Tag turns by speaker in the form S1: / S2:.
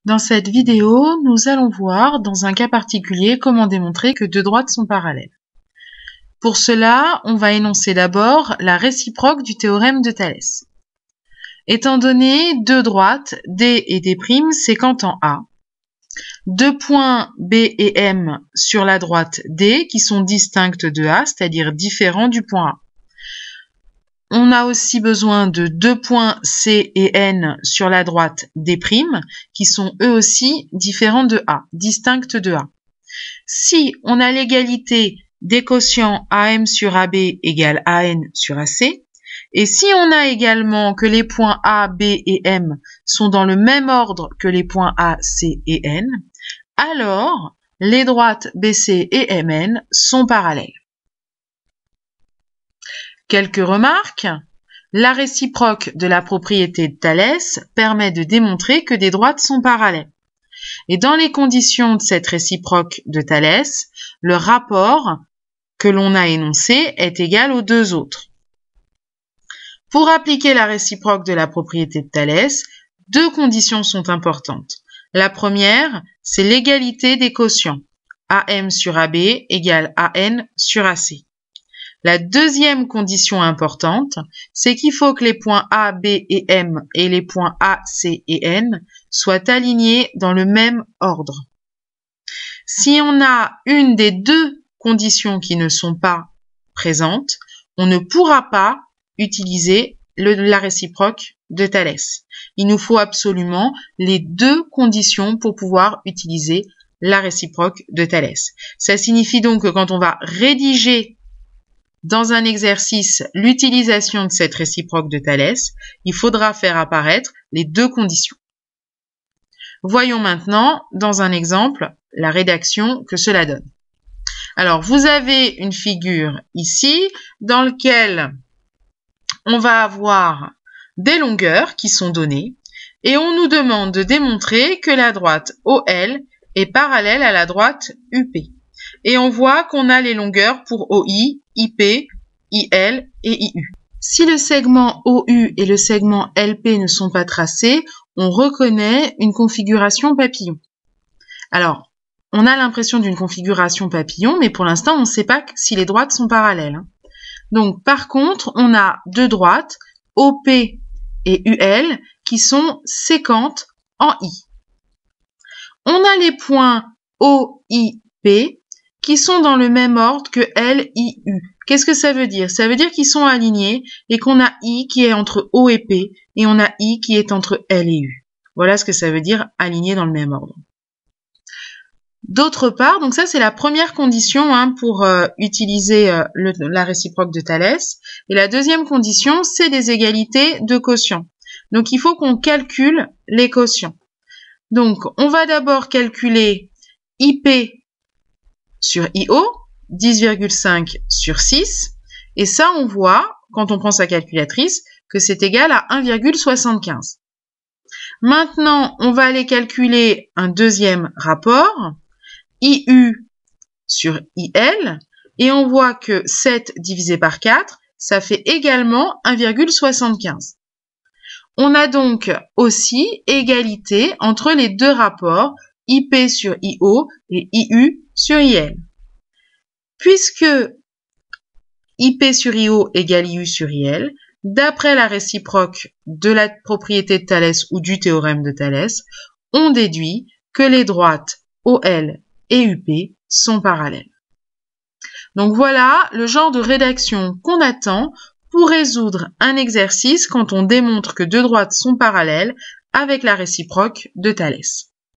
S1: Dans cette vidéo, nous allons voir, dans un cas particulier, comment démontrer que deux droites sont parallèles. Pour cela, on va énoncer d'abord la réciproque du théorème de Thalès. Étant donné deux droites, D et D' séquentes en A, deux points B et M sur la droite D qui sont distinctes de A, c'est-à-dire différents du point A. On a aussi besoin de deux points C et N sur la droite D', qui sont eux aussi différents de A, distincts de A. Si on a l'égalité des quotients AM sur AB égale AN sur AC, et si on a également que les points A, B et M sont dans le même ordre que les points A, C et N, alors les droites BC et MN sont parallèles. Quelques remarques. La réciproque de la propriété de Thalès permet de démontrer que des droites sont parallèles. Et dans les conditions de cette réciproque de Thalès, le rapport que l'on a énoncé est égal aux deux autres. Pour appliquer la réciproque de la propriété de Thalès, deux conditions sont importantes. La première, c'est l'égalité des quotients. AM sur AB égale AN sur AC. La deuxième condition importante, c'est qu'il faut que les points A, B et M et les points A, C et N soient alignés dans le même ordre. Si on a une des deux conditions qui ne sont pas présentes, on ne pourra pas utiliser la réciproque de Thalès. Il nous faut absolument les deux conditions pour pouvoir utiliser la réciproque de Thalès. Ça signifie donc que quand on va rédiger dans un exercice l'utilisation de cette réciproque de Thalès, il faudra faire apparaître les deux conditions. Voyons maintenant, dans un exemple, la rédaction que cela donne. Alors, vous avez une figure ici dans laquelle on va avoir des longueurs qui sont données et on nous demande de démontrer que la droite OL est parallèle à la droite UP. Et on voit qu'on a les longueurs pour OI, IP, IL et IU. Si le segment OU et le segment LP ne sont pas tracés, on reconnaît une configuration papillon. Alors, on a l'impression d'une configuration papillon, mais pour l'instant, on ne sait pas si les droites sont parallèles. Donc, par contre, on a deux droites, OP et UL, qui sont séquentes en I. On a les points OIP, qui sont dans le même ordre que L, I, U. Qu'est-ce que ça veut dire? Ça veut dire qu'ils sont alignés et qu'on a I qui est entre O et P et on a I qui est entre L et U. Voilà ce que ça veut dire alignés dans le même ordre. D'autre part, donc ça c'est la première condition pour utiliser la réciproque de Thalès. Et la deuxième condition, c'est des égalités de quotients. Donc il faut qu'on calcule les quotients. Donc on va d'abord calculer IP sur IO, 10,5 sur 6, et ça on voit, quand on prend sa calculatrice, que c'est égal à 1,75. Maintenant, on va aller calculer un deuxième rapport, IU sur IL, et on voit que 7 divisé par 4, ça fait également 1,75. On a donc aussi égalité entre les deux rapports, IP sur IO et IU sur IL. Puisque IP sur IO égale IU sur IL, d'après la réciproque de la propriété de Thalès ou du théorème de Thalès, on déduit que les droites OL et UP sont parallèles. Donc voilà le genre de rédaction qu'on attend pour résoudre un exercice quand on démontre que deux droites sont parallèles avec la réciproque de Thalès.